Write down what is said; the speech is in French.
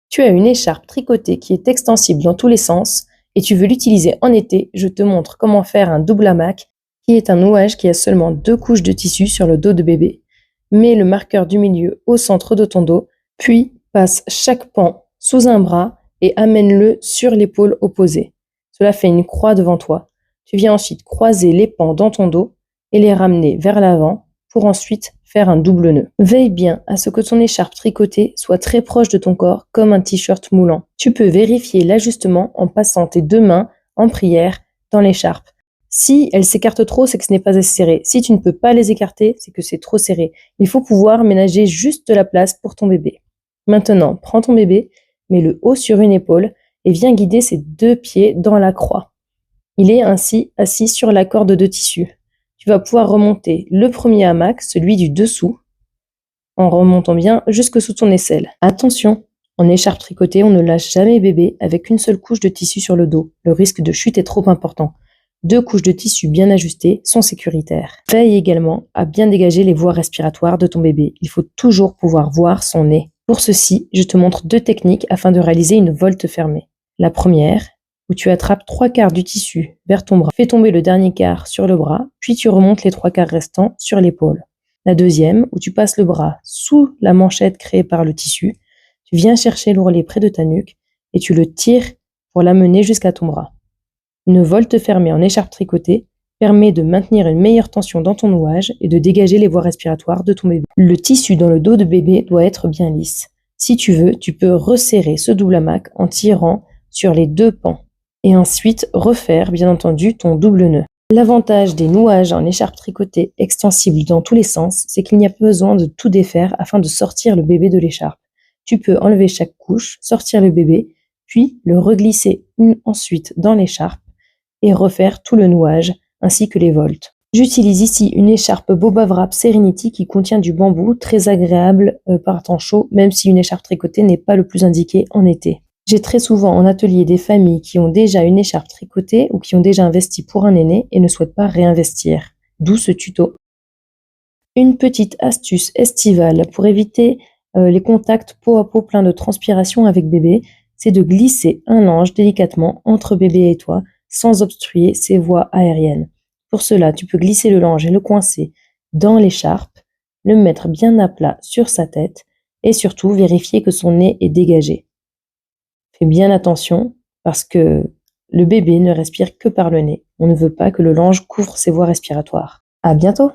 Tu as une écharpe tricotée qui est extensible dans tous les sens et tu veux l'utiliser en été, je te montre comment faire un double hamac qui est un nouage qui a seulement 2 couches de tissu sur le dos de bébé. Mets le marqueur du milieu au centre de ton dos, puis passe chaque pan sous un bras et amène-le sur l'épaule opposée. Cela fait une croix devant toi. Tu viens ensuite croiser les pans dans ton dos et les ramener vers l'avant pour ensuite faire un double nœud. Veille bien à ce que ton écharpe tricotée soit très proche de ton corps comme un t-shirt moulant. Tu peux vérifier l'ajustement en passant tes 2 mains en prière dans l'écharpe. Si elle s'écarte trop, c'est que ce n'est pas assez serré. Si tu ne peux pas les écarter, c'est que c'est trop serré. Il faut pouvoir ménager juste de la place pour ton bébé. Maintenant, prends ton bébé, mets le haut sur une épaule et viens guider ses 2 pieds dans la croix. Il est ainsi assis sur la corde de tissu. Tu vas pouvoir remonter le premier hamac, celui du dessous, en remontant bien jusque sous ton aisselle. Attention, en écharpe tricotée, on ne lâche jamais bébé avec une seule couche de tissu sur le dos. Le risque de chute est trop important. 2 couches de tissu bien ajustées sont sécuritaires. Veille également à bien dégager les voies respiratoires de ton bébé. Il faut toujours pouvoir voir son nez. Pour ceci, je te montre 2 techniques afin de réaliser une volte fermée. La première, où tu attrapes 3/4 du tissu vers ton bras. Fais tomber le dernier quart sur le bras, puis tu remontes les 3/4 restants sur l'épaule. La deuxième, où tu passes le bras sous la manchette créée par le tissu, tu viens chercher l'ourlet près de ta nuque et tu le tires pour l'amener jusqu'à ton bras. Une volte fermée en écharpe tricotée permet de maintenir une meilleure tension dans ton nouage et de dégager les voies respiratoires de ton bébé. Le tissu dans le dos de bébé doit être bien lisse. Si tu veux, tu peux resserrer ce double hamac en tirant sur les 2 pans et ensuite refaire, bien entendu, ton double nœud. L'avantage des nouages en écharpe tricotée extensible dans tous les sens, c'est qu'il n'y a pas besoin de tout défaire afin de sortir le bébé de l'écharpe. Tu peux enlever chaque couche, sortir le bébé, puis le reglisser ensuite dans l'écharpe et refaire tout le nouage ainsi que les voltes. J'utilise ici une écharpe Boba Wrap Serenity qui contient du bambou, très agréable par temps chaud, même si une écharpe tricotée n'est pas le plus indiqué en été. J'ai très souvent en atelier des familles qui ont déjà une écharpe tricotée ou qui ont déjà investi pour un aîné et ne souhaitent pas réinvestir. D'où ce tuto. Une petite astuce estivale pour éviter les contacts peau à peau pleins de transpiration avec bébé, c'est de glisser un linge délicatement entre bébé et toi sans obstruer ses voies aériennes. Pour cela, tu peux glisser le linge et le coincer dans l'écharpe, le mettre bien à plat sur sa tête et surtout vérifier que son nez est dégagé. Fais bien attention parce que le bébé ne respire que par le nez. On ne veut pas que le linge couvre ses voies respiratoires. À bientôt!